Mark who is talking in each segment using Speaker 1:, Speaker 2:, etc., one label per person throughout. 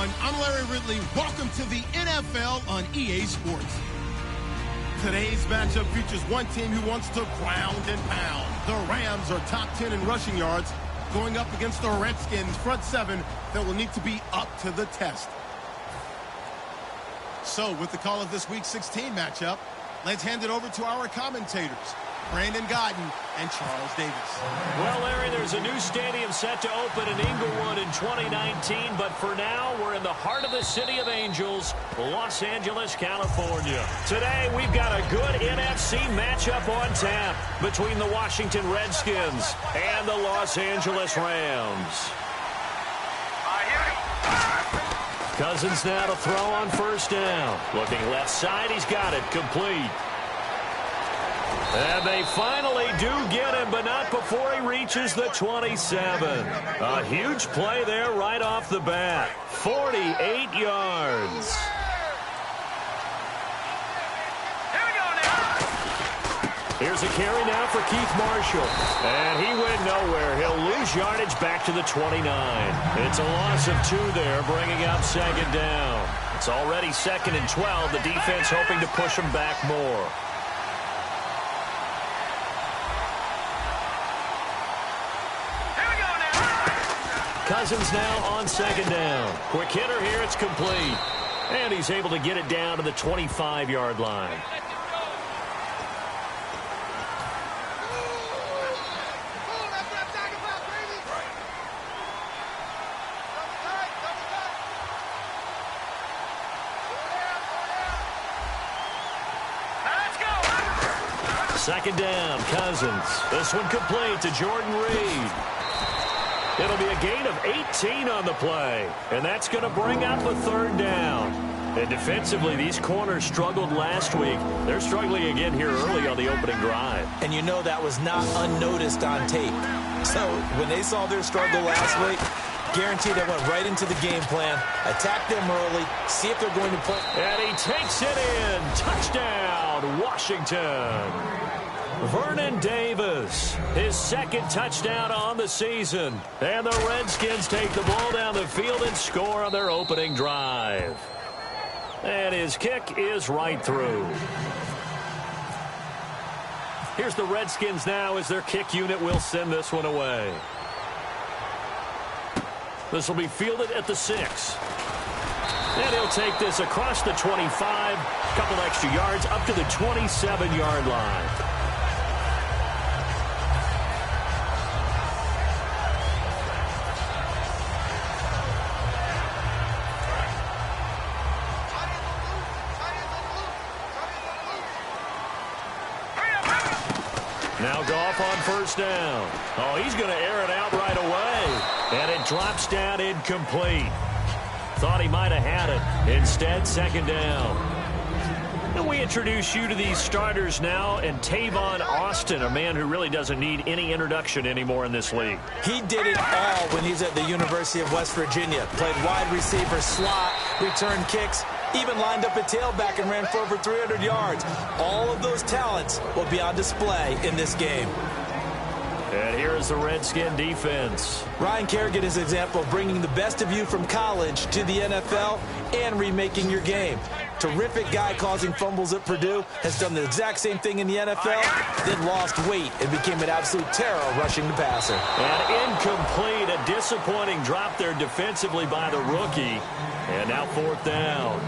Speaker 1: everyone. I'm Larry Ridley. Welcome to the NFL on EA Sports. Today's matchup features one team who wants to ground and pound. The Rams are top 10 in rushing yards, going up against the Redskins front seven that will need to be up to the test. So, with the call of this Week 16 matchup, let's hand it over to our commentators, Brandon Gaudin and Charles Davis.
Speaker 2: Well, Larry, there's a new stadium set to open in Inglewood in 2019, but for now, we're in the heart of the City of Angels, Los Angeles, California. Today, we've got a good NFC matchup on tap between the Washington Redskins and the Los Angeles Rams. Cousins now to throw on first down. Looking left side, he's got it, complete. And they finally do get him, but not before he reaches the 27. A huge play there right off the bat. 48 yards. Here's a carry now for Keith Marshall. And he went nowhere. He'll lose yardage back to the 29. It's a loss of 2 there, bringing up second down. It's already 2nd and 12. The defense hoping to push him back more. Cousins now on second down. Quick hitter here, it's complete. And he's able to get it down to the 25-yard line. Second down, Cousins. This one complete to Jordan Reed. It'll be a gain of 18 on the play, and that's going to bring up a third down. And defensively, these corners struggled last week. They're struggling again here early on the opening drive.
Speaker 3: And you know that was not unnoticed on tape. So when they saw their struggle last week, guaranteed they went right into the game plan, attack them early, see if they're going to play.
Speaker 2: And he takes it in. Touchdown, Washington. Vernon Davis, his second touchdown on the season. And the Redskins take the ball down the field and score on their opening drive. And his kick is right through. Here's the Redskins now as their kick unit will send this one away. This will be fielded at the 6. And he'll take this across the 25, couple extra yards up to the 27-yard line. Now Goff on first down. Oh, he's going to air it out right away. And it drops down incomplete. Thought he might have had it. Instead, second down. And we introduce you to these starters now. And Tavon Austin, a man who really doesn't need any introduction anymore in this league.
Speaker 3: He did it all when he was at the University of West Virginia. Played wide receiver, slot, returned kicks. Even lined up a tailback and ran for over 300 yards. All of those talents will be on display in this game.
Speaker 2: And here is the Redskin defense.
Speaker 3: Ryan Kerrigan is an example of bringing the best of you from college to the NFL and remaking your game. Terrific guy causing fumbles at Purdue, has done the exact same thing in the NFL, then lost weight and became an absolute terror rushing the passer.
Speaker 2: And incomplete, a disappointing drop there defensively by the rookie. And now fourth down.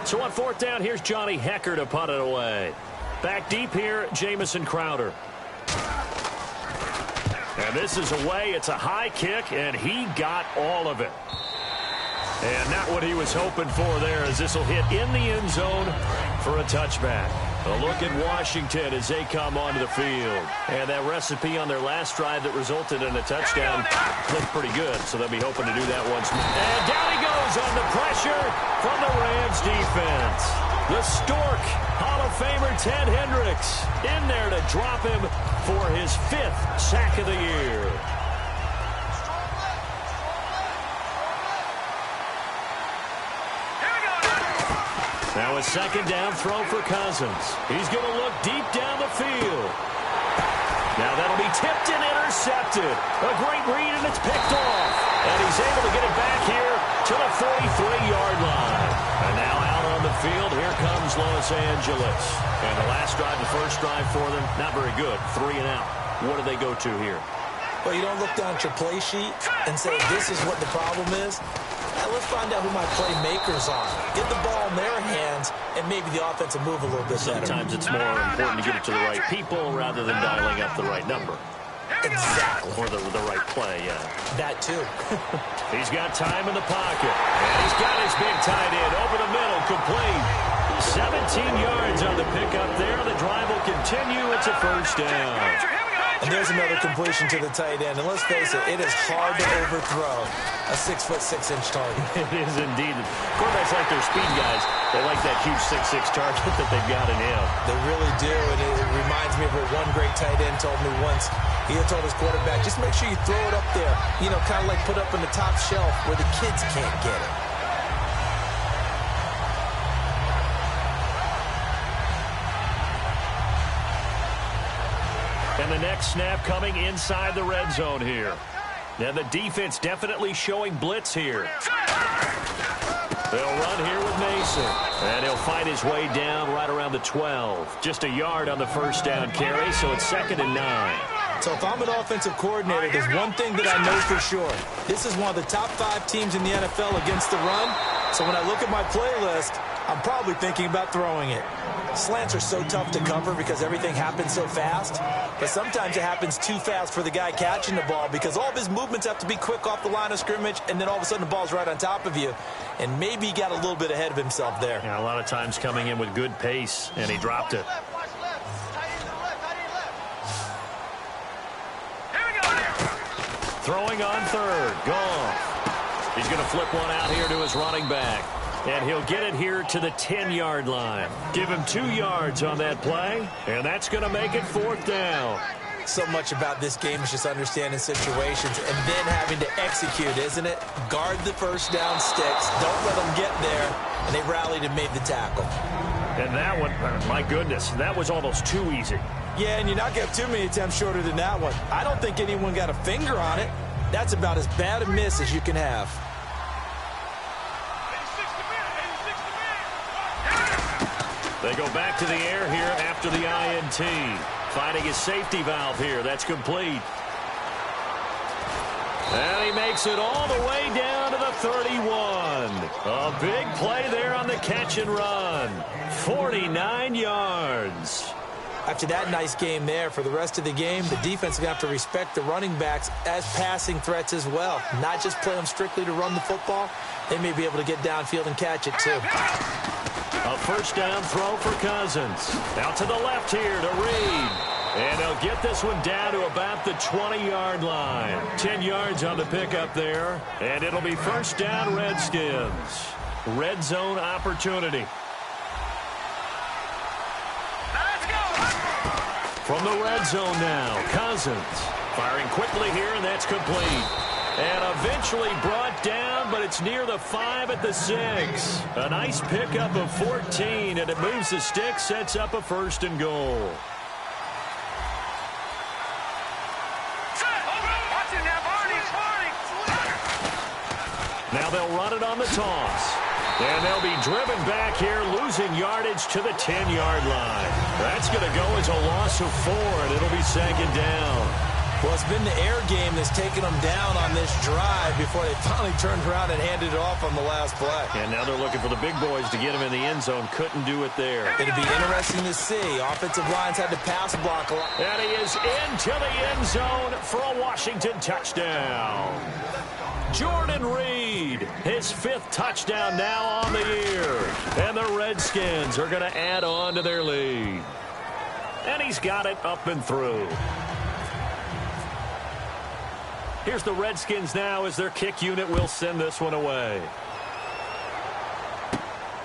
Speaker 2: So on fourth down, here's Johnny Hekker to punt it away. Back deep here, Jamison Crowder. And this is away. It's a high kick, and he got all of it. And not what he was hoping for there, as this will hit in the end zone for a touchback. A look at Washington as they come onto the field. And that recipe on their last drive that resulted in a touchdown looked pretty good, so they'll be hoping to do that once more. And down he goes on the pressure from the Rams defense. The Stork, Hall of Famer Ted Hendricks, in there to drop him for his 5th sack of the year. Now a second down throw for Cousins. He's going to look deep down the field. Now that'll be tipped and intercepted. A great read, and it's picked off. And he's able to get it back here to the 43-yard line. And now out on the field, here comes Los Angeles. And the last drive, the first drive for them, not very good. 3 and out. What do they go to here?
Speaker 3: Well, you don't look down at your play sheet and say, this is what the problem is. Now let's find out who my playmakers are. Get the ball in their hands, and maybe the offense will move a little bit better.
Speaker 2: Sometimes it's more important to get it to the right people rather than dialing up the right number.
Speaker 3: Exactly.
Speaker 2: Or the right play, yeah.
Speaker 3: That, too.
Speaker 2: He's got time in the pocket. And he's got his big tight end over the middle, complete. 17 yards on the pickup there. The drive will continue. It's a first down.
Speaker 3: And there's another completion to the tight end. And let's face it, it is hard to overthrow a 6'6" target.
Speaker 2: It is indeed. Quarterbacks like their speed guys. They like that huge 6'6" target that they've got in him.
Speaker 3: They really do. And it reminds me of what one great tight end told me once. He had told his quarterback, just make sure you throw it up there. You know, kind of like put up on the top shelf where the kids can't get it.
Speaker 2: And the next snap coming inside the red zone here. Now the defense definitely showing blitz here. They'll run here with Mason. And he'll fight his way down right around the 12. Just a yard on the first down carry, so it's 2nd and 9.
Speaker 3: So if I'm an offensive coordinator, there's one thing that I know for sure. This is one of the top 5 teams in the NFL against the run. So when I look at my playlist, I'm probably thinking about throwing it. Slants are so tough to cover because everything happens so fast. But sometimes it happens too fast for the guy catching the ball because all of his movements have to be quick off the line of scrimmage, and then all of a sudden the ball's right on top of you. And maybe he got a little bit ahead of himself there.
Speaker 2: Yeah, a lot of times coming in with good pace, and he dropped it. Throwing on third. Goff. He's going to flip one out here to his running back. And he'll get it here to the 10-yard line. Give him 2 yards on that play, and that's going to make it 4th down.
Speaker 3: So much about this game is just understanding situations and then having to execute, isn't it? Guard the first down sticks. Don't let them get there. And they rallied and made the tackle.
Speaker 2: And that one, my goodness, that was almost too easy.
Speaker 3: Yeah, and you're not going to have too many attempts shorter than that one. I don't think anyone got a finger on it. That's about as bad a miss as you can have.
Speaker 2: They go back to the air here after the INT. Finding his safety valve here. That's complete. And he makes it all the way down to the 31. A big play there on the catch and run. 49 yards.
Speaker 3: After that nice game there, for the rest of the game, the defense is going to have to respect the running backs as passing threats as well. Not just play them strictly to run the football. They may be able to get downfield and catch it too.
Speaker 2: A first down throw for Cousins. Out to the left here to Reed. And he'll get this one down to about the 20-yard line. 10 yards on the pickup there. And it'll be first down Redskins. Red zone opportunity. Let's go! From the red zone now, Cousins. Firing quickly here, and that's complete. And eventually brought down, but it's near the 5 at the 6. A nice pickup of 14, and it moves the stick, sets up a 1st and goal. Now they'll run it on the toss. And they'll be driven back here, losing yardage to the 10-yard line. That's going to go as a loss of 4, and it'll be 2nd down.
Speaker 3: Well, it's been the air game that's taken them down on this drive before they finally turned around and handed it off on the last play.
Speaker 2: And now they're looking for the big boys to get him in the end zone. Couldn't do it there.
Speaker 3: It'd be interesting to see. Offensive lines had to pass block a lot.
Speaker 2: And he is into the end zone for a Washington touchdown. Jordan Reed, his 5th touchdown now on the year. And the Redskins are going to add on to their lead. And he's got it up and through. Here's the Redskins now as their kick unit will send this one away.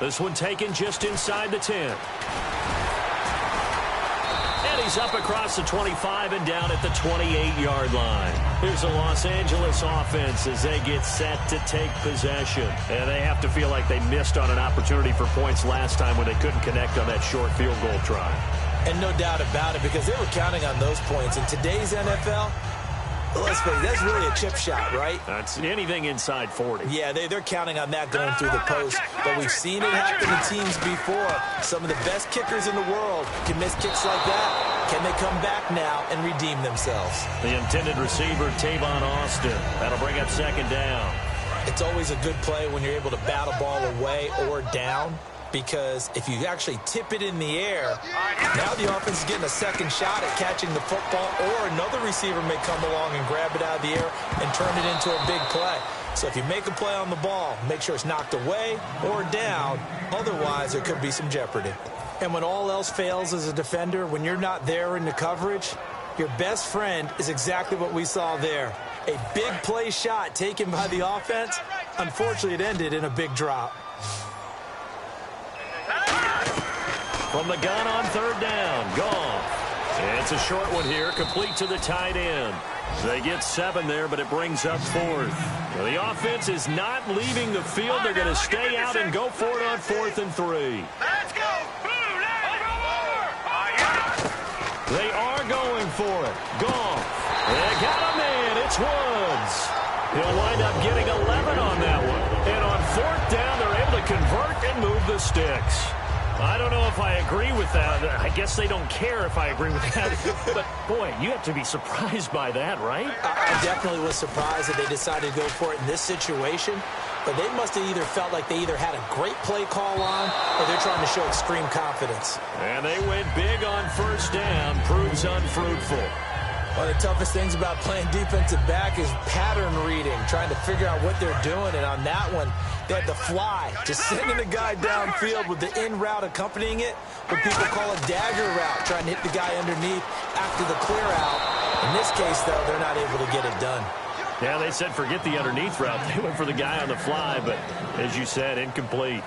Speaker 2: This one taken just inside the 10. And he's up across the 25 and down at the 28-yard line. Here's the Los Angeles offense as they get set to take possession. And they have to feel like they missed on an opportunity for points last time when they couldn't connect on that short field goal try.
Speaker 3: And no doubt about it, because they were counting on those points. In today's NFL, let's face it, that's really a chip shot, right?
Speaker 2: That's anything inside 40.
Speaker 3: Yeah, they're counting on that going through the post. But we've seen it happen to teams before. Some of the best kickers in the world can miss kicks like that. Can they come back now and redeem themselves?
Speaker 2: The intended receiver, Tavon Austin. That'll bring up second down.
Speaker 3: It's always a good play when you're able to bat a ball away or down, because if you actually tip it in the air, now the offense is getting a second shot at catching the football, or another receiver may come along and grab it out of the air and turn it into a big play. So if you make a play on the ball, make sure it's knocked away or down. Otherwise, there could be some jeopardy. And when all else fails as a defender, when you're not there in the coverage, your best friend is exactly what we saw there. A big play shot taken by the offense. Unfortunately, it ended in a big drop.
Speaker 2: From the gun on third down, Goff. It's a short one here, complete to the tight end. They get 7 there, but it brings up 4th. Well, the offense is not leaving the field. They're going to stay out and go for it on 4th and 3.
Speaker 4: Let's go!
Speaker 2: They are going for it. Goff. They got a man. It's Woods. He'll wind up getting 11 on that one. And on 4th down, they're able to convert and move the sticks. I don't know if I agree with that. I guess they don't care if I agree with that. But, boy, you have to be surprised by that, right?
Speaker 3: I definitely was surprised that they decided to go for it in this situation. But they must have either felt like they either had a great play call on, or they're trying to show extreme confidence.
Speaker 2: And they went big on first down. Proves unfruitful.
Speaker 3: One of the toughest things about playing defensive back is pattern reading, trying to figure out what they're doing. And on that one, they had the fly, just sending the guy downfield with the in route accompanying it, what people call a dagger route, trying to hit the guy underneath after the clear out. In this case, though, they're not able to get it done.
Speaker 2: Yeah, they said forget the underneath route. They went for the guy on the fly, but as you said, incomplete.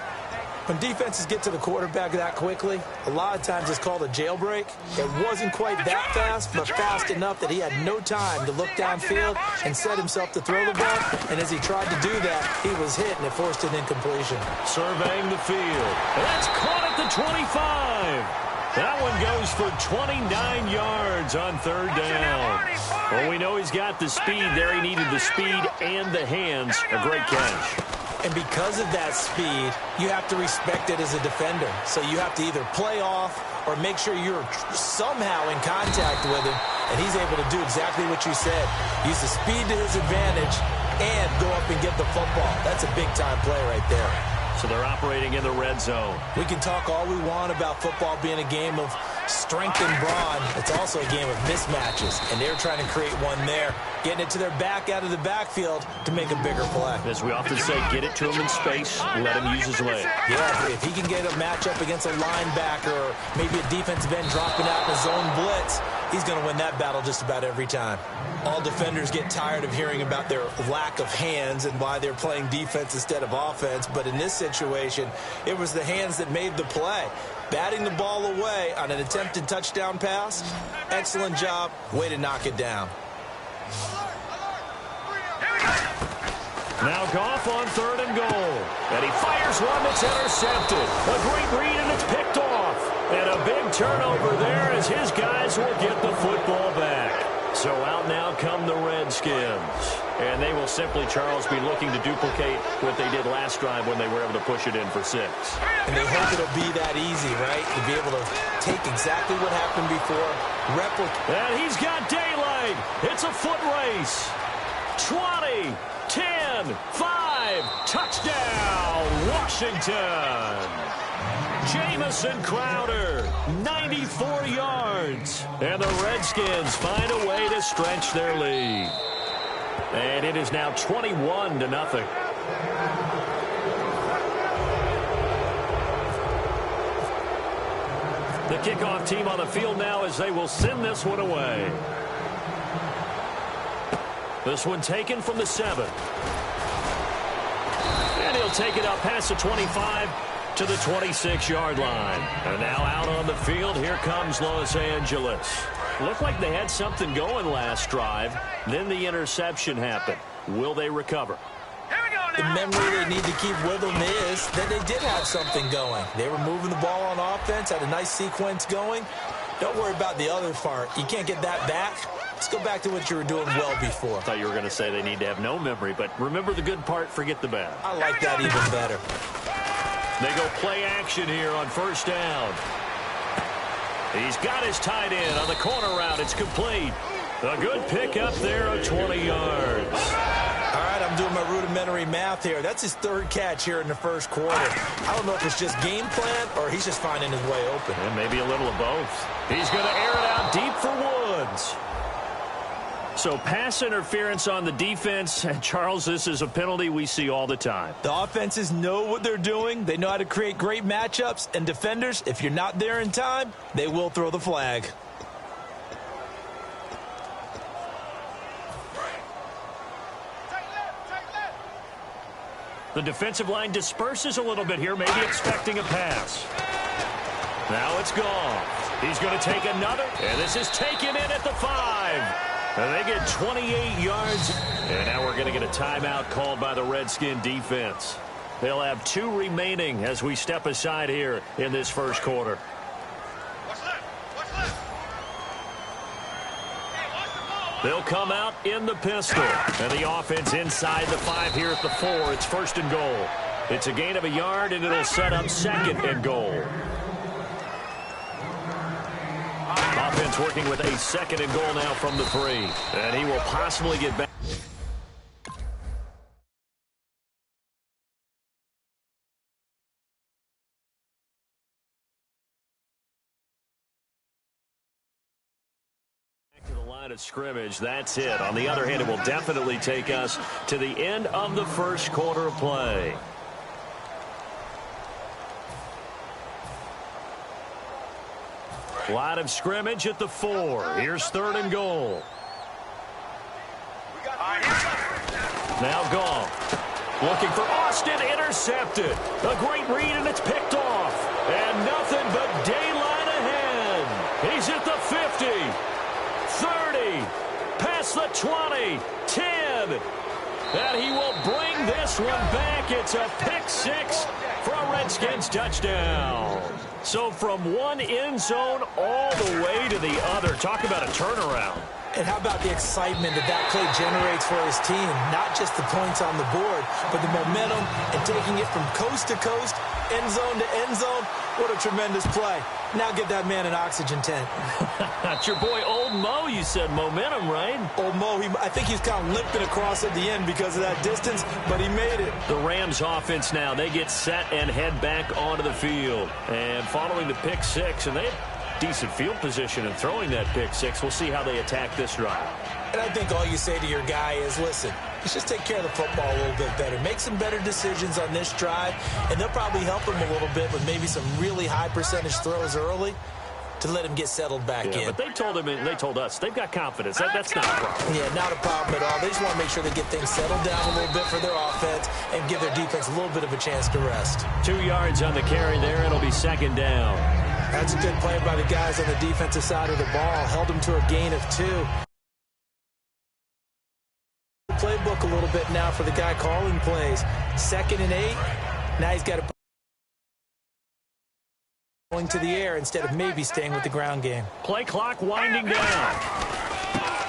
Speaker 3: When defenses get to the quarterback that quickly, a lot of times it's called a jailbreak. It wasn't quite that fast, but fast enough that he had no time to look downfield and set himself to throw the ball. And as he tried to do that, he was hit, and it forced an incompletion.
Speaker 2: Surveying the field. That's caught at the 25. That one goes for 29 yards on third down. Well, we know he's got the speed there. He needed the speed and the hands. A great catch.
Speaker 3: And because of that speed, you have to respect it as a defender. So you have to either play off or make sure you're somehow in contact with him. And he's able to do exactly what you said. Use the speed to his advantage and go up and get the football. That's a big-time play right there.
Speaker 2: So they're operating in the red zone.
Speaker 3: We can talk all we want about football being a game of strength and brawn. It's also a game of mismatches, and they're trying to create one there, getting it to their back out of the backfield to make a bigger play.
Speaker 2: As we often say, get it to him in space, let him use his leg.
Speaker 3: Yeah, if he can get a matchup against a linebacker or maybe a defensive end dropping out in a zone blitz, he's going to win that battle just about every time. All defenders get tired of hearing about their lack of hands and why they're playing defense instead of offense, but in this situation, it was the hands that made the play. Batting the ball away on an attempted touchdown pass, excellent job, way to knock it down.
Speaker 2: Now Goff on third and goal. And he fires one that's intercepted. A great read, and it's picked off. And a big turnover there as his guys will get the football back. So out now come the Redskins. And they will simply, Charles, be looking to duplicate what they did last drive when they were able to push it in for 6.
Speaker 3: And they hope it'll be that easy, right? To be able to take exactly what happened before, replicate.
Speaker 2: And he's got daylight. It's a foot race. 20, 10, 5, touchdown, Washington. Jamison Crowder, 94 yards. And the Redskins find a way to stretch their lead. And it is now 21-0. The kickoff team on the field now as they will send this one away. This one taken from the 7. And he'll take it up past the 25 to the 26-yard line. And now out on the field, here comes Los Angeles. Looked like they had something going last drive. Then the interception happened. Will they recover?
Speaker 3: The memory they need to keep with them is that they did have something going. They were moving the ball on offense, had a nice sequence going. Don't worry about the other part. You can't get that back. Let's go back to what you were doing well before.
Speaker 2: I thought you were going to say they need to have no memory, but remember the good part, forget the bad.
Speaker 3: I like that even better.
Speaker 2: They go play action here on first down. He's got his tight end on the corner route. It's complete. A good pickup there of 20 yards.
Speaker 3: All right, I'm doing my rudimentary math here. That's his third catch here in the first quarter. I don't know if it's just game plan or he's just finding his way open.
Speaker 2: And maybe a little of both. He's going to air it out deep for Woods. So pass interference on the defense. And Charles, this is a penalty we see all the time.
Speaker 3: The offenses know what they're doing. They know how to create great matchups. And defenders, if you're not there in time, they will throw the flag.
Speaker 2: The defensive line disperses a little bit here, maybe expecting a pass. Now it's gone. He's going to take another, and this is taken in at the 5. And they get 28 yards. And now we're going to get a timeout called by the Redskin defense. They'll have 2 remaining as we step aside here in this first quarter. They'll come out in the pistol. And the offense inside the 5 here at the 4. It's first and goal. It's a gain of a yard, and it'll set up second and goal. Offense working with a second and goal now from the 3. And he will possibly get back. Of scrimmage. That's it. On the other hand, it will definitely take us to the end of the first quarter of play. Line of scrimmage at the 4. Here's third and goal. Now Goff looking for Austin, intercepted. A great read, and it's picked off. And nothing but daylight ahead. He's at the 50. 30, past the 20, 10, and he will bring this one back. It's a pick 6 for a Redskins touchdown. So from one end zone all the way to the other. Talk about a turnaround.
Speaker 3: And how about the excitement that play generates for his team? Not just the points on the board, but the momentum and taking it from coast to coast, end zone to end zone. What a tremendous play. Now get that man an oxygen tent.
Speaker 2: That's your boy Old Mo, you said. Momentum, right?
Speaker 3: Old Mo, I think he's kind of limping across at the end because of that distance, but he made it.
Speaker 2: The Rams offense now, they get set and head back onto the field. And following the pick 6, and they have decent field position in throwing that pick 6. We'll see how they attack this drive.
Speaker 3: And I think all you say to your guy is, listen, let's just take care of the football a little bit better. Make some better decisions on this drive, and they'll probably help him a little bit with maybe some really high percentage throws early to let him get settled back in.
Speaker 2: But they told him, and they told us, they've got confidence. That's not a problem.
Speaker 3: Yeah, not a problem at all. They just want to make sure they get things settled down a little bit for their offense and give their defense a little bit of a chance to rest.
Speaker 2: 2 yards on the carry there. It'll be second down.
Speaker 3: That's a good play by the guys on the defensive side of the ball. Held them to a gain of 2. Playbook a little bit now for the guy calling plays. 2nd and 8. Now he's got to going to the air instead of maybe staying with the ground game.
Speaker 2: Play clock winding down.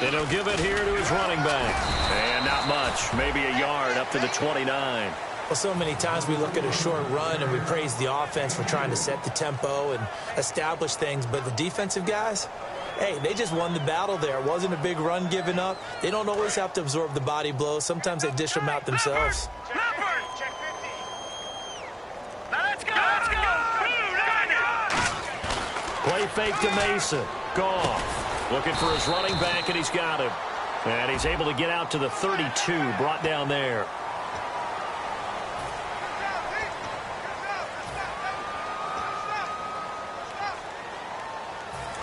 Speaker 2: And he'll give it here to his running back. And not much. Maybe a yard up to the 29.
Speaker 3: Well, so many times we look at a short run and we praise the offense for trying to set the tempo and establish things. But the defensive guys, hey, they just won the battle there. It wasn't a big run given up. They don't always have to absorb the body blows. Sometimes they dish them out themselves.
Speaker 2: Play fake to Mason. Goff looking for his running back, and he's got him. And he's able to get out to the 32, brought down there.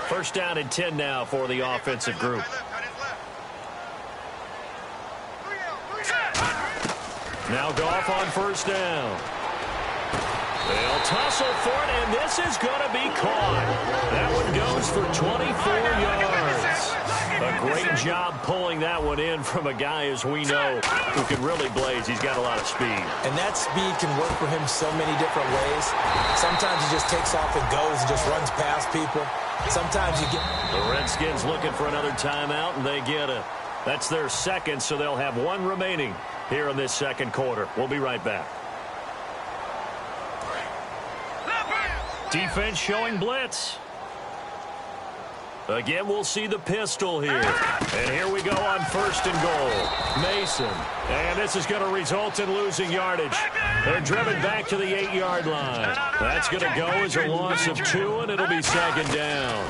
Speaker 2: First down and 10 now for the offensive group. Now Goff on first down. They'll tussle for it, and this is going to be caught. That one goes for 24 yards. A great job pulling that one in from a guy, as we know, who can really blaze. He's got a lot of speed.
Speaker 3: And that speed can work for him so many different ways. Sometimes he just takes off and goes and just runs past people. Sometimes you get...
Speaker 2: The Redskins looking for another timeout, and they get it. That's their second, so they'll have one remaining here in this second quarter. We'll be right back. Defense showing blitz. Again, we'll see the pistol here. And here we go on 1st and goal. Mason. And this is going to result in losing yardage. They're driven back to the 8-yard line. That's going to go as a loss of 2, and it'll be 2nd down.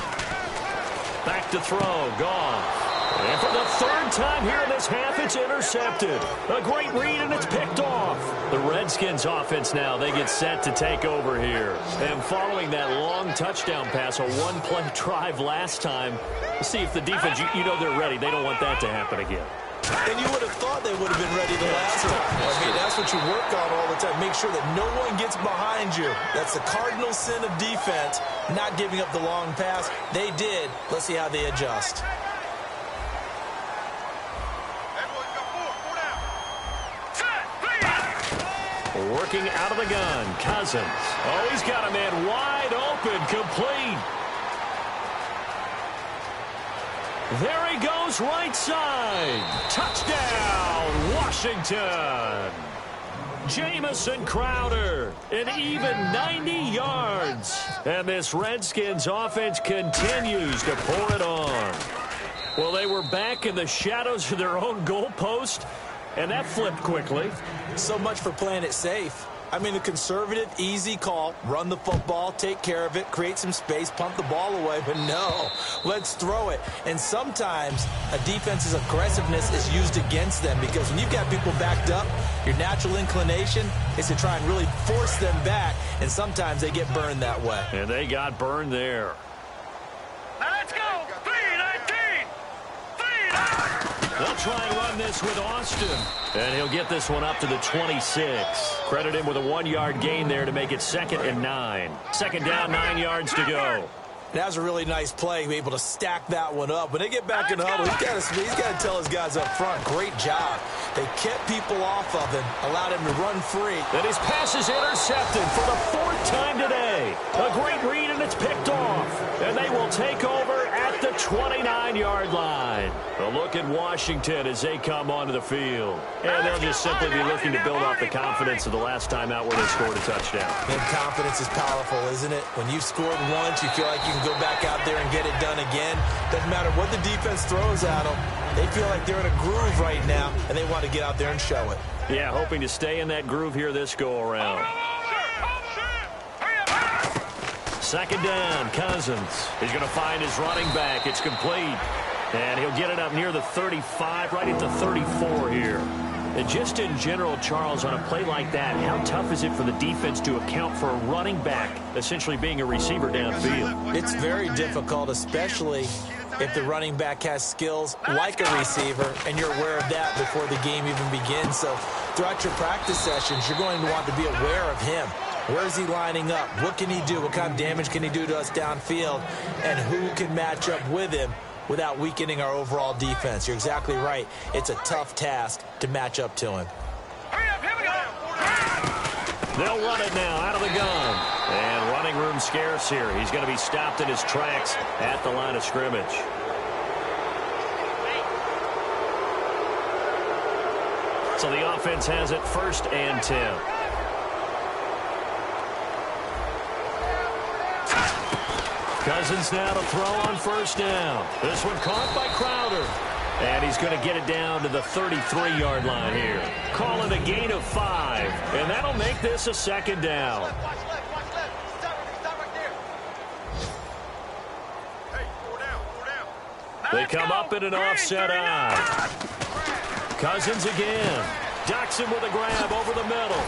Speaker 2: Back to throw. Goff. And for the 3rd time here in this half, it's intercepted. A great read, and it's picked off. The Redskins offense now, they get set to take over here. And following that long touchdown pass, a one-play drive last time, see if the defense, you know they're ready. They don't want that to happen again.
Speaker 3: And you would have thought they would have been ready the last time. I mean, that's what you work on all the time. Make sure that no one gets behind you. That's the cardinal sin of defense, not giving up the long pass. They did. Let's see how they adjust.
Speaker 2: Working out of the gun, Cousins. Oh, he's got a man wide open, complete. There he goes, right side. Touchdown, Washington. Jamison Crowder, an even 90 yards. And this Redskins offense continues to pour it on. Well, they were back in the shadows of their own goalpost, and that flipped quickly.
Speaker 3: So much for playing it safe. I mean, the conservative, easy call, run the football, take care of it, create some space, pump the ball away. But no, let's throw it. And sometimes a defense's aggressiveness is used against them because when you've got people backed up, your natural inclination is to try and really force them back, and sometimes they get burned that way.
Speaker 2: And they got burned there.
Speaker 4: Now let's go. 3-19. 3-9.
Speaker 2: They'll try and run this with Austin. And he'll get this one up to the 26. Credit him with a 1-yard gain there to make it 2nd and 9. 2nd down, 9 yards to go.
Speaker 3: That was a really nice play, be able to stack that one up. When they get back in the huddle, he's got to tell his guys up front, great job. They kept people off of him, allowed him to run free.
Speaker 2: And his pass is intercepted for the 4th time today. A great read, and it's picked off. And they will take over at the 29-yard line. A look at Washington as they come onto the field. And they'll just simply be looking to build off the confidence of the last time out where they scored a touchdown.
Speaker 3: And confidence is powerful, isn't it? When you've scored once, you feel like you can go back out there and get it done again. Doesn't matter what the defense throws at them. They feel like they're in a groove right now, and they want to get out there and show it.
Speaker 2: Yeah, hoping to stay in that groove here this go-around. 2nd down, Cousins. He's going to find his running back. It's complete. And he'll get it up near the 35, right at the 34 here. And just in general, Charles, on a play like that, how tough is it for the defense to account for a running back essentially being a receiver downfield?
Speaker 3: It's very difficult, especially if the running back has skills like a receiver, and you're aware of that before the game even begins. So throughout your practice sessions, you're going to want to be aware of him. Where is he lining up? What can he do? What kind of damage can he do to us downfield? And who can match up with him without weakening our overall defense? You're exactly right. It's a tough task to match up to him.
Speaker 2: They'll run it now out of the gun. And running room scarce here. He's going to be stopped in his tracks at the line of scrimmage. So the offense has it 1st and 10. Cousins now to throw on 1st down. This one caught by Crowder. And he's going to get it down to the 33-yard line here. Call it a gain of 5. And that'll make this a 2nd down. They come up in an offset eye. Cousins again. Ducks him with a grab over the middle.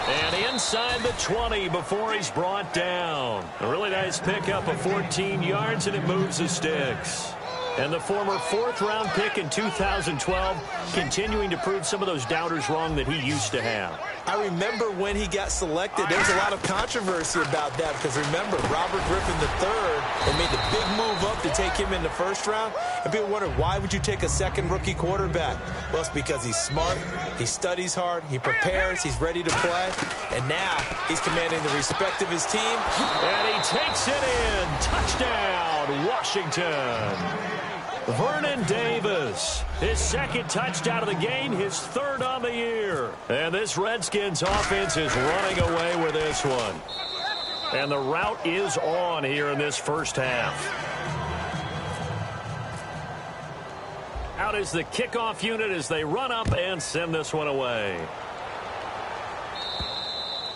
Speaker 2: And inside the 20 before he's brought down. A really nice pickup of 14 yards, and it moves the sticks. And the former 4th-round pick in 2012 continuing to prove some of those doubters wrong that he used to have.
Speaker 3: I remember when he got selected, there was a lot of controversy about that because remember, Robert Griffin III, they made the big move enough to take him in the first round. And people wonder, why would you take a second rookie quarterback? Well, it's because he's smart, he studies hard, he prepares, he's ready to play. And now he's commanding the respect of his team.
Speaker 2: And he takes it in. Touchdown, Washington. Vernon Davis, his second touchdown of the game, his third on the year. And this Redskins offense is running away with this one. And the route is on here in this first half. Out is the kickoff unit as they run up and send this one away.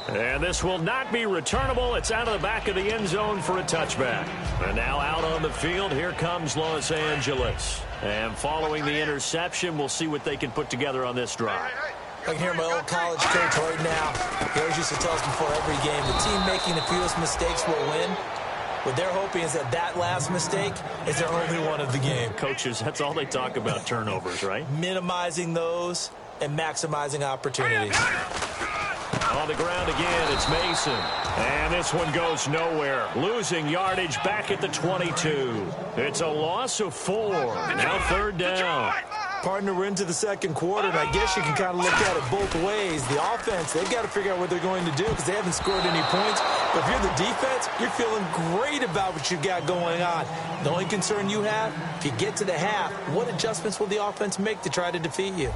Speaker 2: And this will not be returnable. It's out of the back of the end zone for a touchback. And now out on the field, here comes Los Angeles. And following the interception, we'll see what they can put together on this drive.
Speaker 3: I can hear my old college coach right now. He always used to tell us before every game, the team making the fewest mistakes will win. What they're hoping is that last mistake is their only one of the game.
Speaker 2: Coaches, that's all they talk about, turnovers, right?
Speaker 3: Minimizing those and maximizing opportunities.
Speaker 2: On the ground again, it's Mason. And this one goes nowhere. Losing yardage back at the 22. It's a loss of 4. Now third down.
Speaker 3: Partner, we're into the second quarter, and I guess you can kind of look at it both ways. The offense, they've got to figure out what they're going to do because they haven't scored any points. But if you're the defense, you're feeling great about what you've got going on. The only concern you have, if you get to the half, what adjustments will the offense make to try to defeat you?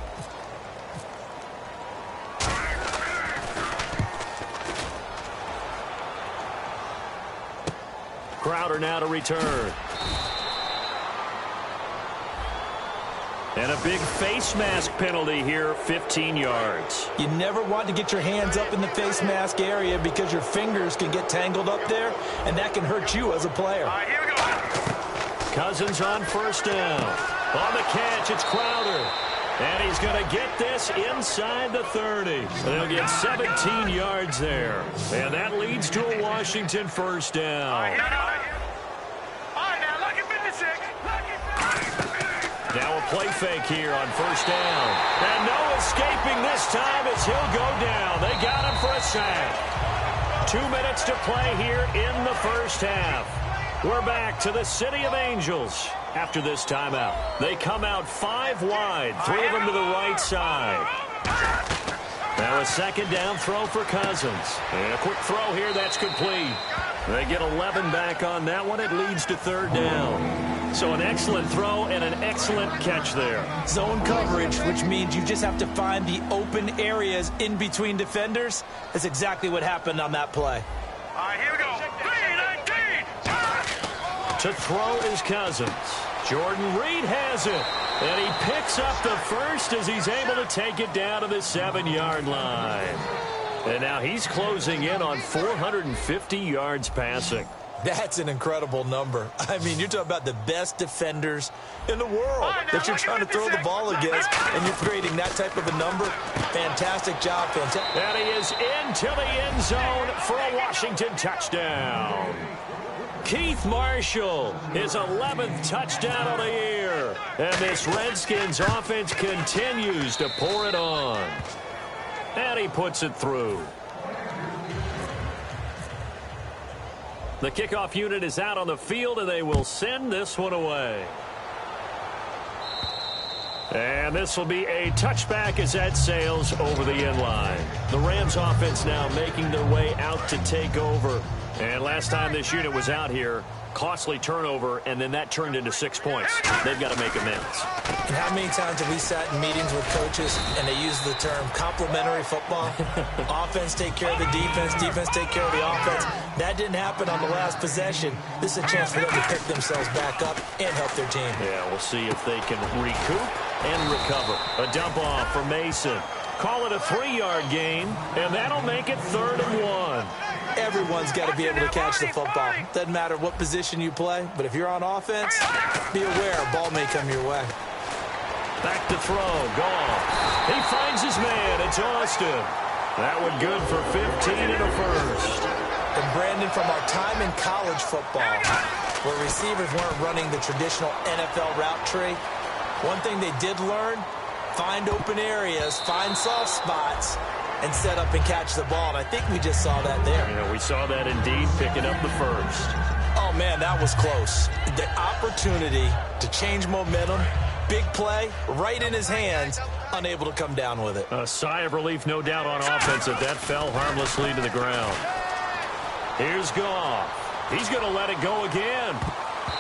Speaker 2: Crowder now to return. And a big face mask penalty here, 15 yards.
Speaker 3: You never want to get your hands up in the face mask area because your fingers can get tangled up there, and that can hurt you as a player.
Speaker 4: All right, here we go.
Speaker 2: Cousins on first down. On the catch, it's Crowder. And he's going to get this inside the 30. They'll get 17 yards there. And that leads to a Washington first down.
Speaker 4: All right, now, look at 56.
Speaker 2: Now a play fake here on first down. And no escaping this time as he'll go down. They got him for a sack. 2 minutes to play here in the first half. We're back to the City of Angels after this timeout. They come out 5 wide, 3 of them to the right side. Now a second down throw for Cousins. And a quick throw here, that's complete. They get 11 back on that one. It leads to third down. So an excellent throw and an excellent catch there.
Speaker 3: Zone coverage, which means you just have to find the open areas in between defenders. That's exactly what happened on that play.
Speaker 4: All right, here we go. 3-19.
Speaker 2: To throw is Cousins. Jordan Reed has it. And he picks up the first as he's able to take it down to the 7-yard line. And now he's closing in on 450 yards passing.
Speaker 3: That's an incredible number. I mean, you're talking about the best defenders in the world that you're trying to throw the ball against, and you're creating that type of a number. Fantastic job.
Speaker 2: And he is into the end zone for a Washington touchdown. Keith Marshall, his 11th touchdown of the year. And this Redskins offense continues to pour it on. And he puts it through. The kickoff unit is out on the field, and they will send this one away. And this will be a touchback as that sails over the end line. The Rams offense now making their way out to take over. And last time this unit was out here, costly turnover, and then that turned into 6 points. They've got to make amends.
Speaker 3: And how many times have we sat in meetings with coaches and they use the term complementary football? Offense take care of the defense, defense take care of the offense. That didn't happen on the last possession. This is a chance for them to pick themselves back up and help their team.
Speaker 2: Yeah, we'll see if they can recoup and recover. A dump off for Mason. Call it a 3-yard gain, and that'll make it 3rd and 1.
Speaker 3: Everyone's got to be able to catch the football. Doesn't matter what position you play, but if you're on offense, be aware a ball may come your way.
Speaker 2: Back to throw, gone. He finds his man, it's Austin. That one good for 15 and a first.
Speaker 3: And Brandon, from our time in college football, where receivers weren't running the traditional NFL route tree, one thing they did learn, find open areas, find soft spots, and set up and catch the ball. And I think we just saw that there.
Speaker 2: Yeah, we saw that indeed, picking up the first.
Speaker 3: Oh, Oh, man, that was close. The opportunity to change momentum, big play, right in his hands, unable to come down with it.
Speaker 2: A sigh of relief, no doubt, on offense that fell harmlessly to the ground. Here's Goff. He's going to let it go again.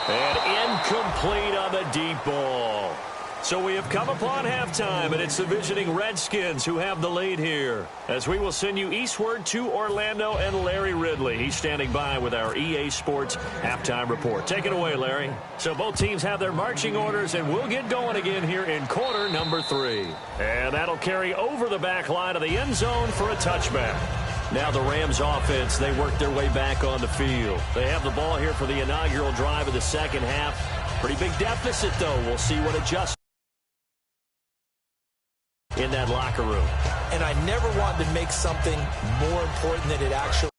Speaker 2: And incomplete on the deep ball. So we have come upon halftime, and it's the visiting Redskins who have the lead here. As we will send you eastward to Orlando and Larry Ridley. He's standing by with our EA Sports halftime report. Take it away, Larry. So both teams have their marching orders, and we'll get going again here in quarter number 3. And that'll carry over the back line of the end zone for a touchback. Now the Rams offense, they work their way back on the field. They have the ball here for the inaugural drive of the second half. Pretty big deficit, though. We'll see what adjusts in that locker room.
Speaker 3: And I never wanted to make something more important than it actually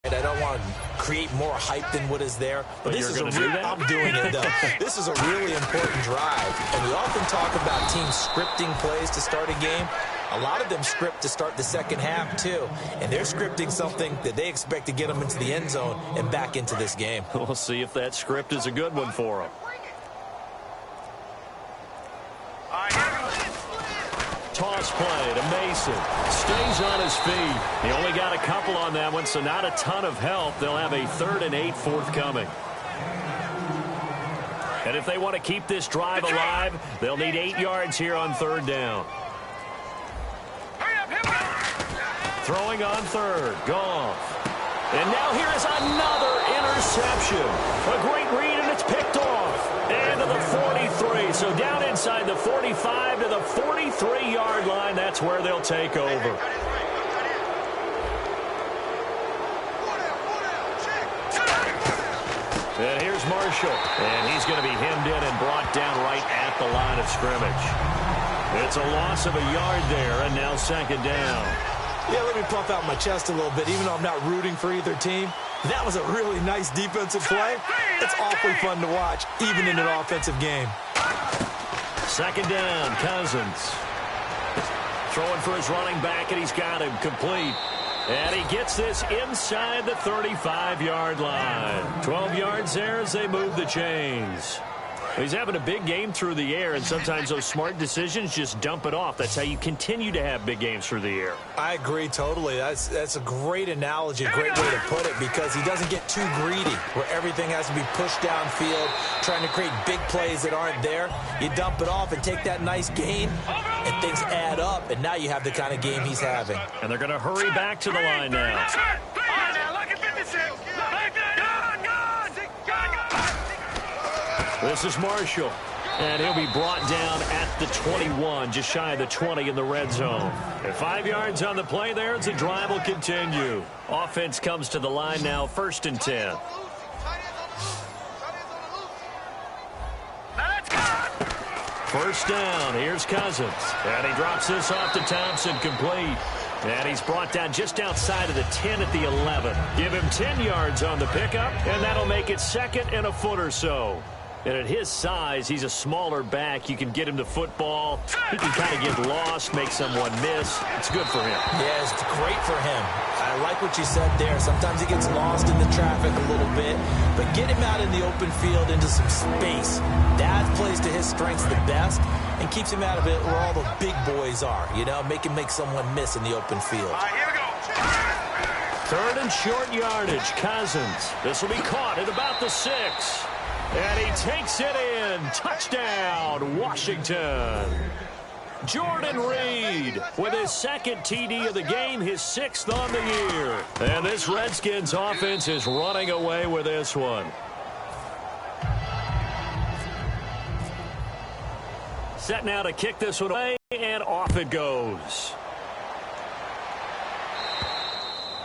Speaker 3: is. I don't want to create more hype than what is there. But this is I'm doing it, though. This is a really important drive. And we often talk about teams scripting plays to start a game. A lot of them script to start the second half, too. And they're scripting something that they expect to get them into the end zone and back into this game.
Speaker 2: We'll see if that script is a good one for them. Toss play to Mason. Stays on his feet. He only got a couple on that one, so not a ton of help. They'll have a 3rd and 8 forthcoming. And if they want to keep this drive alive, they'll need 8 yards here on 3rd down. Throwing on 3rd. Goff. And now here is another interception. A great read, and it's picked off. And to the 43. So down inside the 45 to the 43-yard line. That's where they'll take over. And here's Marshall. And he's going to be hemmed in and brought down right at the line of scrimmage. It's a loss of a yard there, and now 2nd down.
Speaker 3: Yeah, let me puff out my chest a little bit, even though I'm not rooting for either team. That was a really nice defensive play. It's awfully fun to watch, even in an offensive game.
Speaker 2: 2nd down, Cousins. Throwing for his running back, and he's got him complete. And he gets this inside the 35-yard line. 12 yards there as they move the chains. He's having a big game through the air, and sometimes those smart decisions just dump it off. That's how you continue to have big games through the air. I agree totally. That's a great analogy, a great way to put it, because he doesn't get too greedy where everything has to be pushed downfield, trying to create big plays that aren't there. You dump it off and take that nice gain, and things add up, and now you have the kind of game he's having. And they're going to hurry back to the line now. This is Marshall, and he'll be brought down at the 21, just shy of the 20 in the red zone. And 5 yards on the play there as the drive will continue. Offense comes to the line now, 1st and 10. First down, here's Cousins, and he drops this off to Thompson, complete. And he's brought down just outside of the 10 at the 11. Give him 10 yards on the pickup, and that'll make it 2nd and a foot or so. And at his size, he's a smaller back. You can get him to football. He can kind of get lost, make someone miss. It's good for him. Yeah, it's great for him. I like what you said there. Sometimes he gets lost in the traffic a little bit. But get him out in the open field into some space. That plays to his strengths the best and keeps him out of it where all the big boys are. You know, make someone miss in the open field.
Speaker 4: All right, here we go.
Speaker 2: 3rd and short yardage, Cousins. This will be caught at about the 6. And he takes it in. Touchdown, Washington. Jordan Reed with his 2nd TD of the game, his 6th on the year. And this Redskins offense is running away with this one. Set now to kick this one away, and off it goes.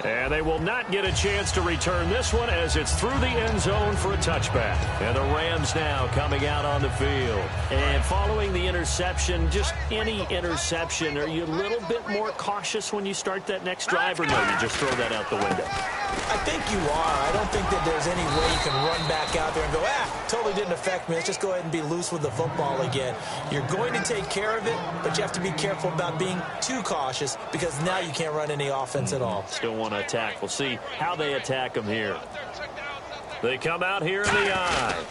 Speaker 2: And they will not get a chance to return this one as it's through the end zone for a touchback. And the Rams now coming out on the field. And following the interception, just any interception, are you a little bit more cautious when you start that next drive, or no, you just throw that out the window?
Speaker 3: I think you are. I don't think that there's any way you can run back out there and go, totally didn't affect me. Let's just go ahead and be loose with the football again. You're going to take care of it, but you have to be careful about being too cautious because now you can't run any offense at all.
Speaker 2: Still want to attack. We'll see how they attack them here. They come out here in the eye.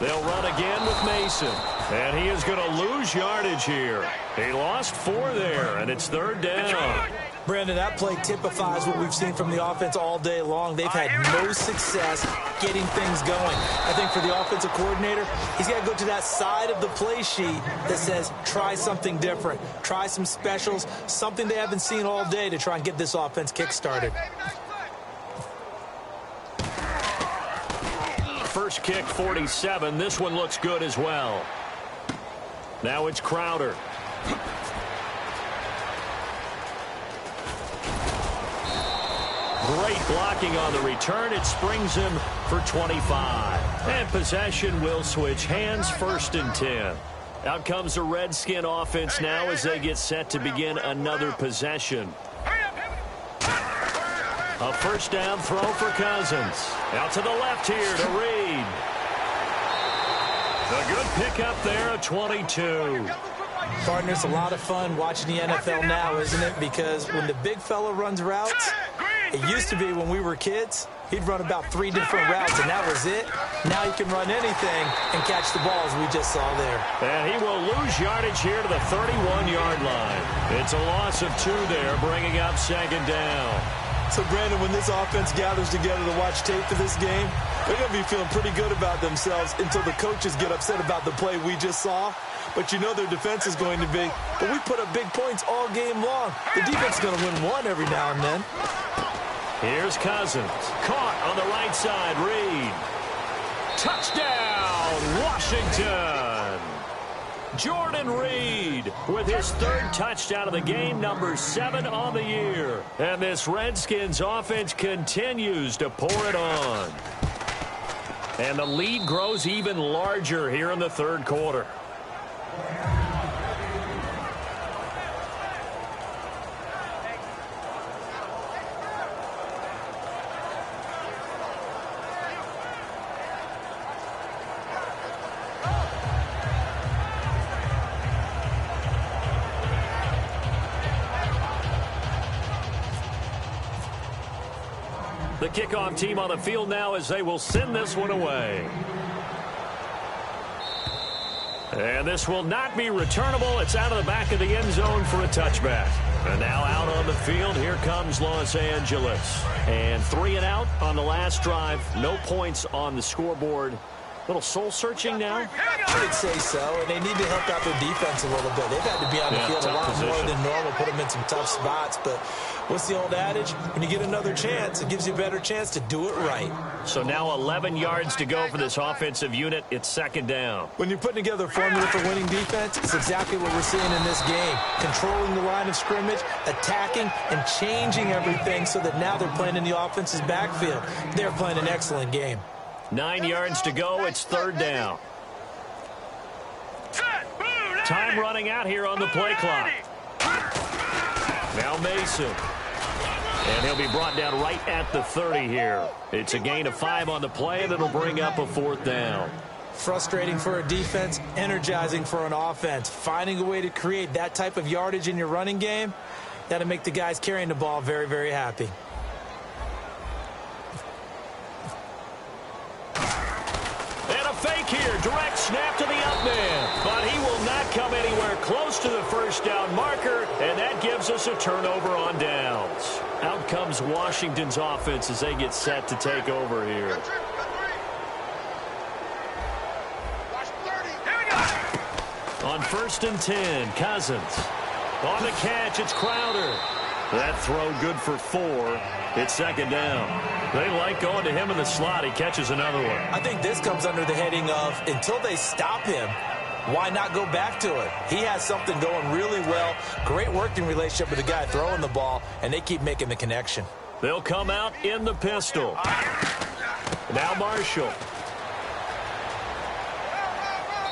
Speaker 2: They'll run again with Mason. And he is going to lose yardage here. He lost 4 there, and it's 3rd down.
Speaker 3: Brandon, that play typifies what we've seen from the offense all day long. They've had no success getting things going. I think for the offensive coordinator, he's got to go to that side of the play sheet that says, try something different. Try some specials, something they haven't seen all day to try and get this offense kick-started.
Speaker 2: First kick, 47. This one looks good as well. Now it's Crowder. Great blocking on the return. It springs him for 25. And possession will switch hands, 1st and 10. Out comes the Redskin offense now as they get set to begin another possession. A 1st down throw for Cousins. Out to the left here to Reed. A good pickup there at 22.
Speaker 3: Partner, it's a lot of fun watching the NFL now, isn't it? Because when the big fella runs routes, it used to be when we were kids, he'd run about 3 different routes, and that was it. Now he can run anything and catch the ball, as we just saw there.
Speaker 2: And he will lose yardage here to the 31-yard line. It's a loss of 2 there, bringing up 2nd down.
Speaker 3: So, Brandon, when this offense gathers together to watch tape for this game, they're going to be feeling pretty good about themselves until the coaches get upset about the play we just saw. But you know their defense is going to be, but we put up big points all game long. The defense is going to win one every now and then.
Speaker 2: Here's Cousins. Caught on the right side. Reed. Touchdown, Washington. Jordan Reed with his 3rd touchdown of the game, number 7 on the year. And this Redskins offense continues to pour it on. And the lead grows even larger here in the 3rd quarter. The kickoff team on the field now as they will send this one away. And this will not be returnable. It's out of the back of the end zone for a touchback. And now out on the field, here comes Los Angeles. And 3 and out on the last drive. No points on the scoreboard. Little soul-searching now?
Speaker 3: I'd say so, and they need to help out their defense a little bit. They've had to be on the field a lot more than normal, put them in some tough spots. But what's the old adage? When you get another chance, it gives you a better chance to do it right.
Speaker 2: So now 11 yards to go for this offensive unit. It's 2nd down.
Speaker 3: When you're putting together a formula for winning defense, it's exactly what we're seeing in this game. Controlling the line of scrimmage, attacking, and changing everything so that now they're playing in the offense's backfield. They're playing an excellent game.
Speaker 2: 9 yards to go. It's 3rd down. Time running out here on the play clock. Now Mason. And he'll be brought down right at the 30 here. It's a gain of 5 on the play, and it'll bring up a 4th down.
Speaker 3: Frustrating for a defense, energizing for an offense. Finding a way to create that type of yardage in your running game, that'll make the guys carrying the ball very, very happy.
Speaker 2: Fake here, direct snap to the up man, but he will not come anywhere close to the 1st down marker, and that gives us a turnover on downs. Out comes Washington's offense as they get set to take over here. On 1st and 10, Cousins. On the catch, it's Crowder. That throw good for 4. It's 2nd down. They like going to him in the slot. He catches another one.
Speaker 3: I think this comes under the heading of until they stop him, why not go back to it? He has something going really well. Great working relationship with the guy throwing the ball, and they keep making the connection.
Speaker 2: They'll come out in the pistol. Now Marshall.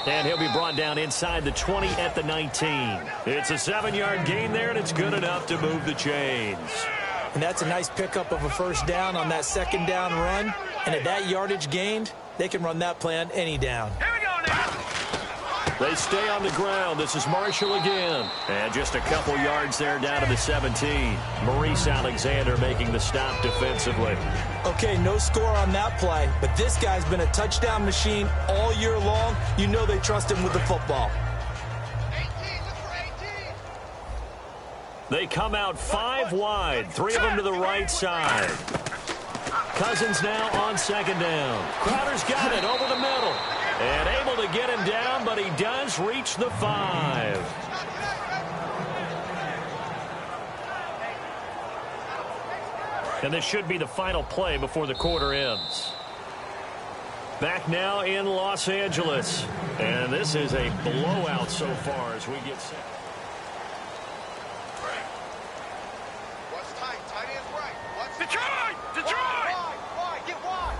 Speaker 2: And he'll be brought down inside the 20 at the 19. It's a 7-yard gain there, and it's good enough to move the chains.
Speaker 3: And that's a nice pickup of a 1st down on that 2nd down run. And at that yardage gained, they can run that play on any down.
Speaker 4: Here we go now.
Speaker 2: They stay on the ground. This is Marshall again. And just a couple yards there down to the 17. Maurice Alexander making the stop defensively.
Speaker 3: Okay, no score on that play, but this guy's been a touchdown machine all year long. You know they trust him with the football.
Speaker 4: 18, look for 18.
Speaker 2: They come out 5 wide, 3 of them to the right side. Cousins now on second down. Crowder's got it over the middle. And able to get him down, but he does reach the 5. And this should be the final play before the quarter ends. Back now in Los Angeles. And this is a blowout so far as we get set.
Speaker 4: What's tight? Tight ends right. What's Detroit! Detroit! Wide, get wide.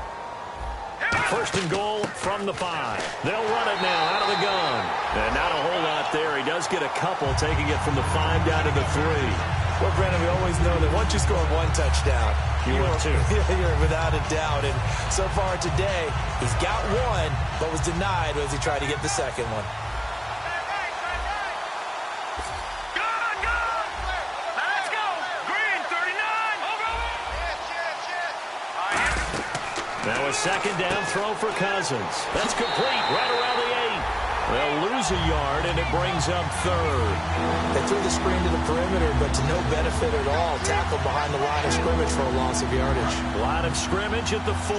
Speaker 2: First and goal from the 5. They'll run it now out of the gun. And not a whole lot there. He does get a couple, taking it from the 5 down to the 3.
Speaker 3: Well, Brandon, we always know that once you score 1 touchdown,
Speaker 2: you're 2.
Speaker 3: You're without a doubt. And so far today, he's got 1, but was denied as he tried to get the second one.
Speaker 4: Let's go. Green, 39.
Speaker 2: Now a second down throw for Cousins. That's complete right around the 8. They'll lose a yard, and it brings up 3rd.
Speaker 3: They threw the screen to the perimeter, but to no benefit at all. Tackled behind the line of scrimmage for a loss of yardage.
Speaker 2: Line of scrimmage at the 4.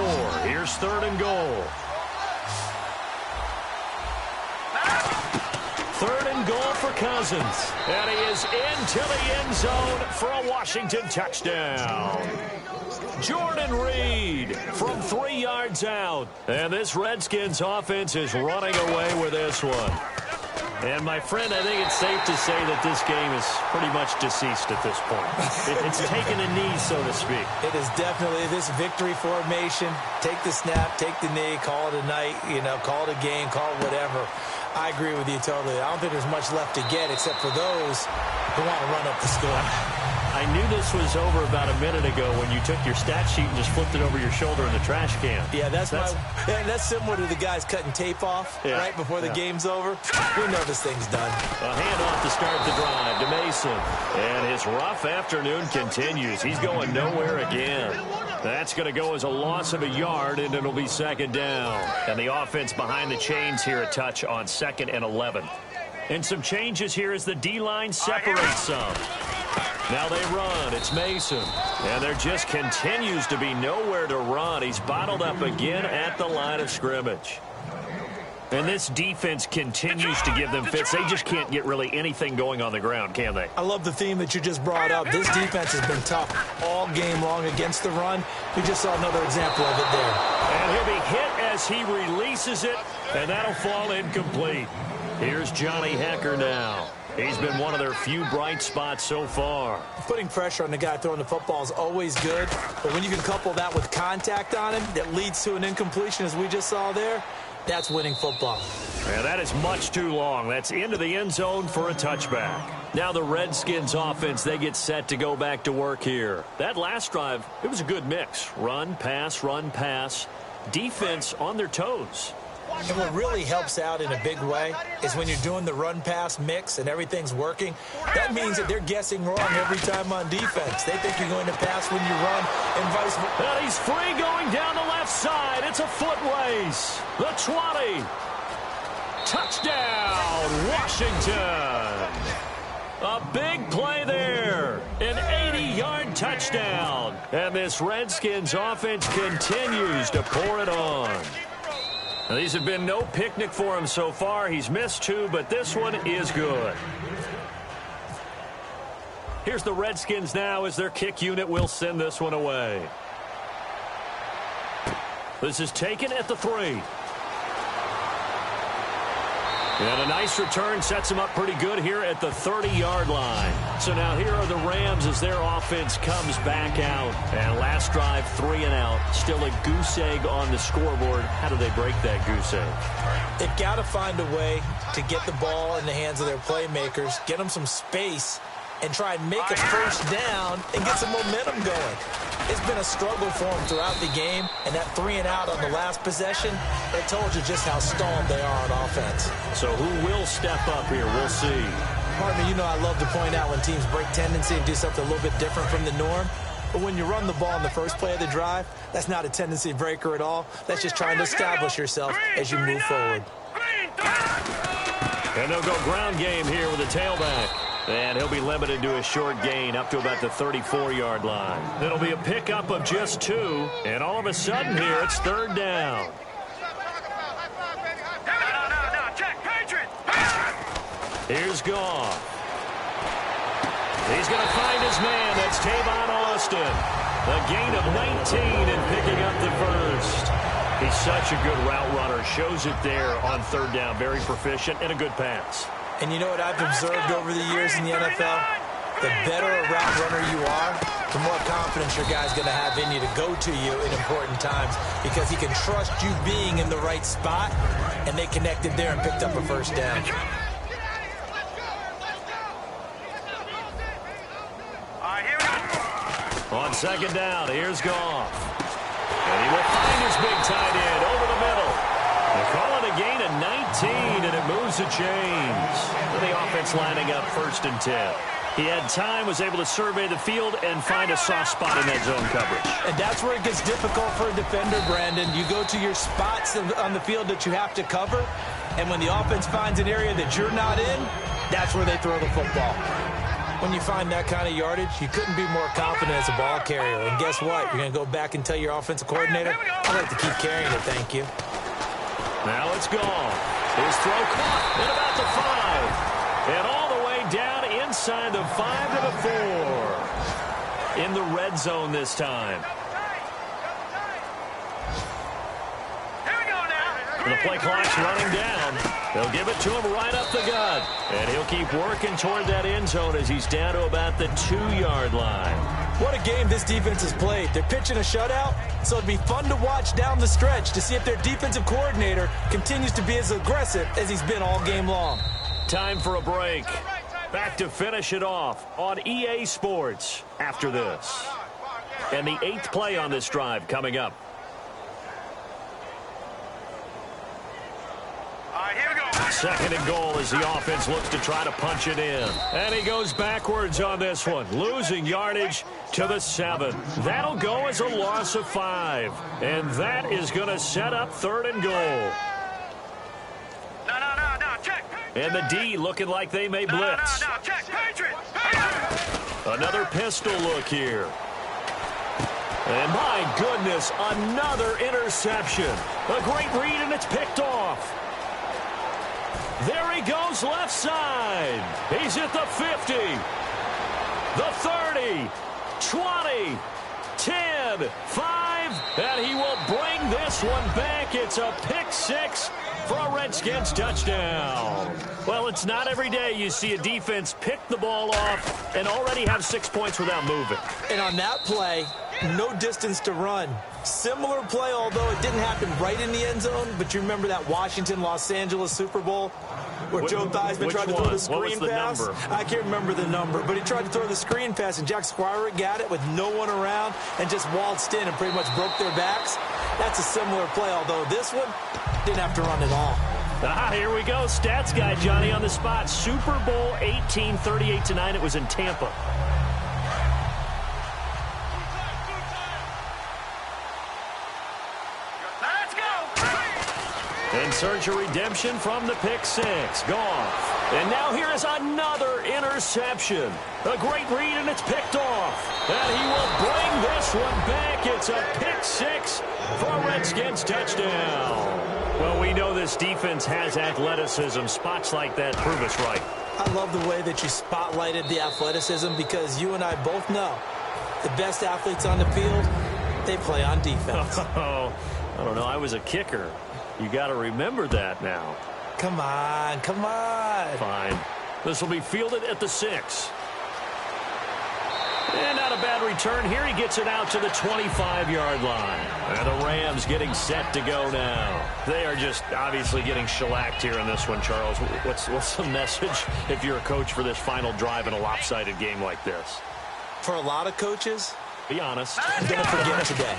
Speaker 2: Here's 3rd and goal. 3rd and goal for Cousins. And he is into the end zone for a Washington touchdown. Jordan Reed from 3 yards out. And this Redskins offense is running away with this one. And, my friend, I think it's safe to say that this game is pretty much deceased at this point. It's taken a knee, so to speak.
Speaker 3: It is definitely this victory formation. Take the snap, take the knee, call it a night, call it a game, call it whatever. I agree with you totally. I don't think there's much left to get except for those who want to run up the score.
Speaker 2: I knew this was over about a minute ago when you took your stat sheet and just flipped it over your shoulder in the trash can.
Speaker 3: Yeah, that's similar to the guys cutting tape off right before the game's over. We know this thing's done.
Speaker 2: A handoff to start the drive to Mason. And his rough afternoon continues. He's going nowhere again. That's going to go as a loss of a yard, and it'll be second down. And the offense behind the chains here a touch on 2nd and 11. And some changes here as the D-line separates some. Now they run. It's Mason. And there just continues to be nowhere to run. He's bottled up again at the line of scrimmage. And this defense continues to give them fits. They just can't get really anything going on the ground, can they?
Speaker 3: I love the theme that you just brought up. This defense has been tough all game long against the run. We just saw another example of it there.
Speaker 2: And he'll be hit as he releases it, and that'll fall incomplete. Here's Johnny Hekker now. He's been one of their few bright spots so far.
Speaker 3: Putting pressure on the guy throwing the football is always good, but when you can couple that with contact on him that leads to an incompletion, as we just saw there, that's winning football.
Speaker 2: And that is much too long. That's into the end zone for a touchback. Now the Redskins offense, they get set to go back to work here. That last drive, it was a good mix. Run, pass, defense on their toes.
Speaker 3: And what really helps out in a big way is when you're doing the run-pass mix and everything's working. That means that they're guessing wrong every time on defense. They think you're going to pass when you run and vice versa.
Speaker 2: And he's free going down the left side. It's a foot race. The 20. Touchdown, Washington. A big play there. An 80-yard touchdown. And this Redskins offense continues to pour it on. Now, these have been no picnic for him so far. He's missed 2, but this one is good. Here's the Redskins now as their kick unit will send this one away. This is taken at the 3. And a nice return sets them up pretty good here at the 30-yard line. So now here are the Rams as their offense comes back out. And last drive, 3 and out. Still a goose egg on the scoreboard. How do they break that goose egg?
Speaker 3: They've got to find a way to get the ball in the hands of their playmakers, get them some space, and try and make a first down and get some momentum going. It's been a struggle for them throughout the game, and that 3-and-out on the last possession, it told you just how stalled they are on offense.
Speaker 2: So who will step up here? We'll see.
Speaker 3: Partner, you know I love to point out when teams break tendency and do something a little bit different from the norm. But when you run the ball in the first play of the drive, that's not a tendency breaker at all. That's just trying to establish yourself as you move forward.
Speaker 2: And they'll go ground game here with the tailback. And he'll be limited to a short gain up to about the 34-yard line. It'll be a pickup of just 2. And all of a sudden here, it's 3rd down. Here's Goff. He's going to find his man. That's Tavon Austin. A gain of 19 and picking up the first. He's such a good route runner. Shows it there on 3rd down. Very proficient and a good pass.
Speaker 3: And you know what I've observed over the years in the NFL? The better a route runner you are, the more confidence your guy's going to have in you to go to you in important times because he can trust you being in the right spot, and they connected there and picked up a first down.
Speaker 2: On 2nd down, here's Goff. And he will find his big tight end over the middle. They call it a gain of 19, and it moves the chains. With the offense lining up 1st and 10. He had time, was able to survey the field and find a soft spot in that zone coverage.
Speaker 3: And that's where it gets difficult for a defender, Brandon. You go to your spots on the field that you have to cover, and when the offense finds an area that you're not in, that's where they throw the football. When you find that kind of yardage, you couldn't be more confident as a ball carrier. And guess what? You're going to go back and tell your offensive coordinator, I'd like to keep carrying it, thank you.
Speaker 2: Now it's gone. His throw caught at about the 5. And all the way down inside the 5 to the 4. In the red zone this time. And the play clock's running down. They'll give it to him right up the gut. And he'll keep working toward that end zone as he's down to about the 2-yard line.
Speaker 3: What a game this defense has played. They're pitching a shutout, so it'd be fun to watch down the stretch to see if their defensive coordinator continues to be as aggressive as he's been all game long.
Speaker 2: Time for a break. Back to finish it off on EA Sports after this. And the 8th play on this drive coming up. Second and goal as the offense looks to try to punch it in. And he goes backwards on this one, losing yardage to the 7. That'll go as a loss of 5. And that is going to set up 3rd and goal. And the D looking like they may blitz. Another pistol look here. And my goodness, another interception. A great read, and it's picked off. There he goes left side. He's at the 50, the 30, 20, 10, 5, and he will bring this one back. It's a pick 6 for a Redskins touchdown. Well, it's not every day you see a defense pick the ball off and already have 6 points without moving.
Speaker 3: And on that play, no distance to run. Similar play, although it didn't happen right in the end zone, but you remember that Washington-Los Angeles Super Bowl where Joe Theismann tried to throw the screen pass?
Speaker 2: Number?
Speaker 3: I can't remember the number, but he tried to throw the screen pass, and Jack Squire got it with no one around and just waltzed in and pretty much broke their backs. That's a similar play, although this one didn't have to run at all.
Speaker 2: Here we go. Stats guy Johnny on the spot. Super Bowl 18, 38-9. It was in Tampa. In search of redemption from the pick 6. Goff. And now here is another interception. A great read, and it's picked off. And he will bring this one back. It's a pick 6 for a Redskins touchdown. Well, we know this defense has athleticism. Spots like that prove us right.
Speaker 3: I love the way that you spotlighted the athleticism because you and I both know the best athletes on the field, they play on defense.
Speaker 2: Oh, I don't know. I was a kicker. You got to remember that now.
Speaker 3: Come on, come on.
Speaker 2: Fine. This will be fielded at the 6. And not a bad return here. He gets it out to the 25-yard line. And the Rams getting set to go now. They are just obviously getting shellacked here in this one, Charles. What's the message if you're a coach for this final drive in a lopsided game like this?
Speaker 3: For a lot of coaches,
Speaker 2: be honest.
Speaker 3: Don't forget today.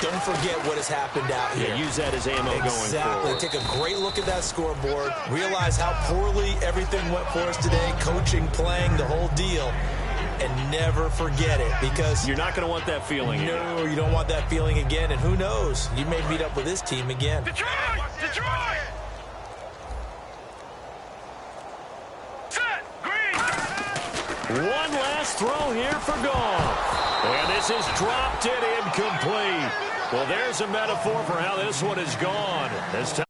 Speaker 3: Don't forget what has happened out here.
Speaker 2: Yeah, use that as ammo going forward.
Speaker 3: Exactly. Take a great look at that scoreboard. Realize how poorly everything went for us today. Coaching, playing, the whole deal. And never forget it, because
Speaker 2: you're not going to want that feeling again.
Speaker 3: No, you don't want that feeling again. And who knows? You may meet up with this team again.
Speaker 4: Detroit! Detroit! Set! Green!
Speaker 2: One last throw here for Goff. And this is dropped and incomplete. Well, there's a metaphor for how this one is gone. As time